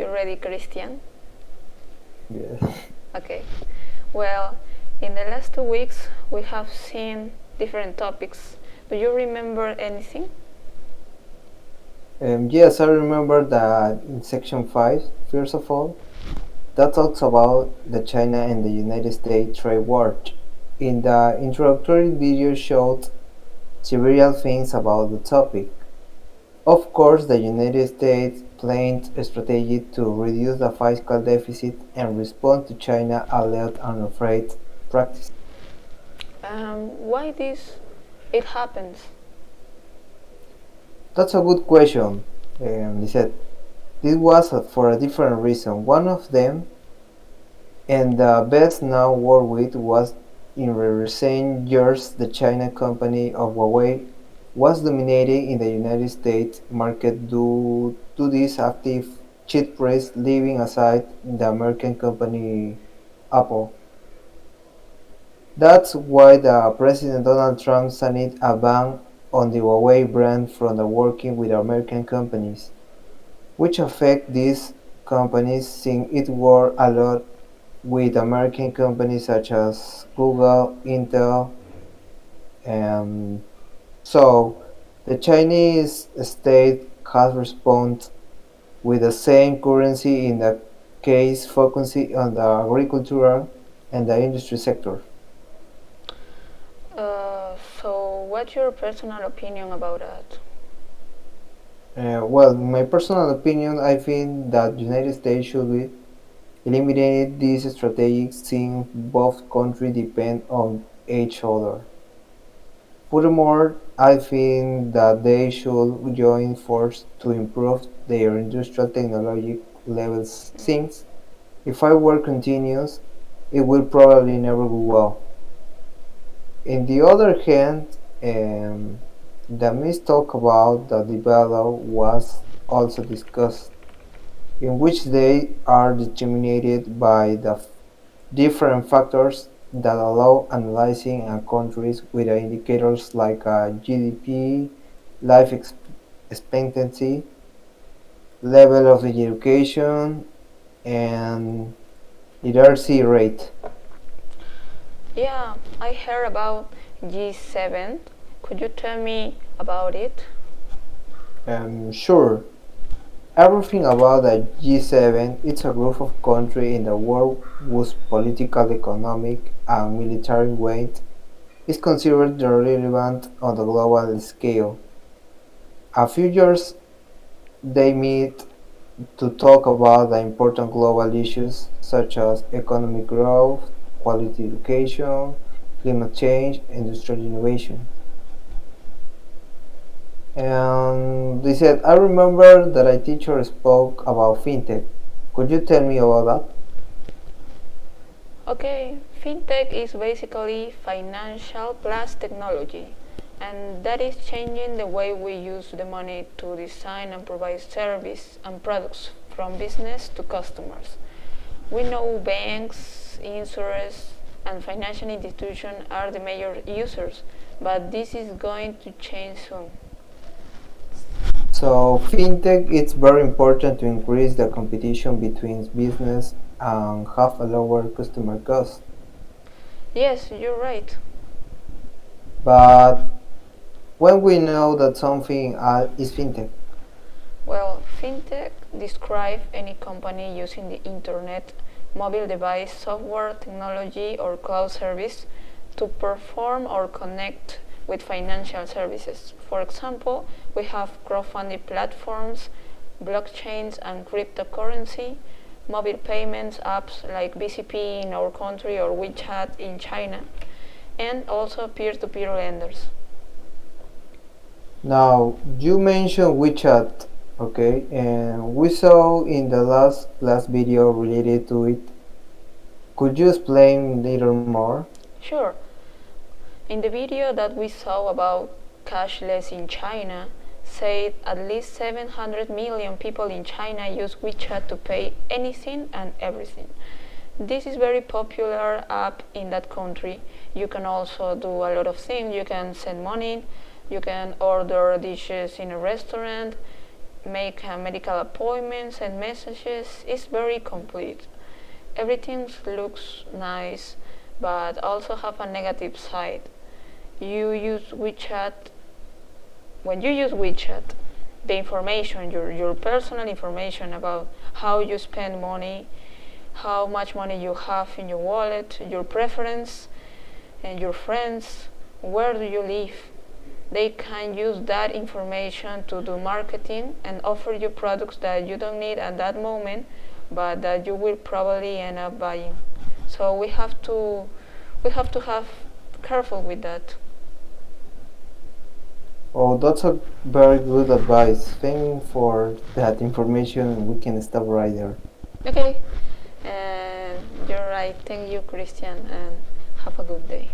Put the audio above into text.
you ready, Christian? Yeah. Okay. Well, in the last 2 weeks, we have seen different topics. Do you remember anything? Yes, I remember that in section 5, first of all, that talks about the China and the United States trade war. In the introductory video showed several things about the topic. Of course, the United States planned a strategy to reduce the fiscal deficit and respond to China alert and afraid practice. Why this it happens? That's a good question, they said. This was for a different reason. One of them, and the best known worldwide, was in recent years the China company of Huawei was dominating in the United States market due to this active chip race, leaving aside the American company Apple. That's why the President Donald Trump signed a ban on the Huawei brand from the working with American companies, which affect these companies since it worked a lot with American companies such as Google, Intel, and so the Chinese state has responded with the same currency in the case focusing on the agricultural and the industry sector. So, what's your personal opinion about that? Well, in my personal opinion, I think that United States should be eliminated these strategies since both countries depend on each other. Furthermore, I think that they should join forces to improve their industrial technology levels since if our war continues, it will probably never go well. On the other hand, the mistalk about the development was also discussed, in which they are determined by the different factors that allow analyzing a countries with indicators like GDP, life expectancy, level of education, and literacy rate. Yeah, I heard about G7. Could you tell me about it? Sure, everything about the G7 it's a group of countries in the world whose political, economic, and military weight is considered relevant on the global scale. A few years they meet to talk about the important global issues such as economic growth, quality education, climate change, industrial innovation. And they said, I remember that a teacher spoke about fintech. Could you tell me about that? Okay, fintech is basically financial plus technology, and that is changing the way we use the money to design and provide service and products from business to customers. We know banks, insurers, and financial institutions are the major users, but this is going to change soon. So fintech it's very important to increase the competition between business and have a lower customer cost. Yes, you're right. But when we know that something is fintech, Well, fintech describe any company using the internet, mobile device, software, technology, or cloud service to perform or connect with financial services. For example, we have crowdfunding platforms, blockchains and cryptocurrency, mobile payments apps like BCP in our country or WeChat in China, and also peer-to-peer lenders. now you mentioned WeChat, okay, and we saw in the last video related to it. Could you explain a little more? Sure, in the video that we saw about cashless in China, said at least 700 million people in China use WeChat to pay anything and everything. This is very popular app in that country. You can also do a lot of things. You can send money, you can order dishes in a restaurant, make medical appointments and messages. It's very complete. Everything looks nice, but also have a negative side. You use WeChat. When you use WeChat, the information, your personal information about how you spend money, how much money you have in your wallet, your preference, and your friends, where do you live, they can use that information to do marketing and offer you products that you don't need at that moment, but that you will probably end up buying. So we have to have careful with that. Oh, that's a very good advice. Thank you for that information. We can stop right there. Okay, and you're right. Thank you, Christian, and have a good day.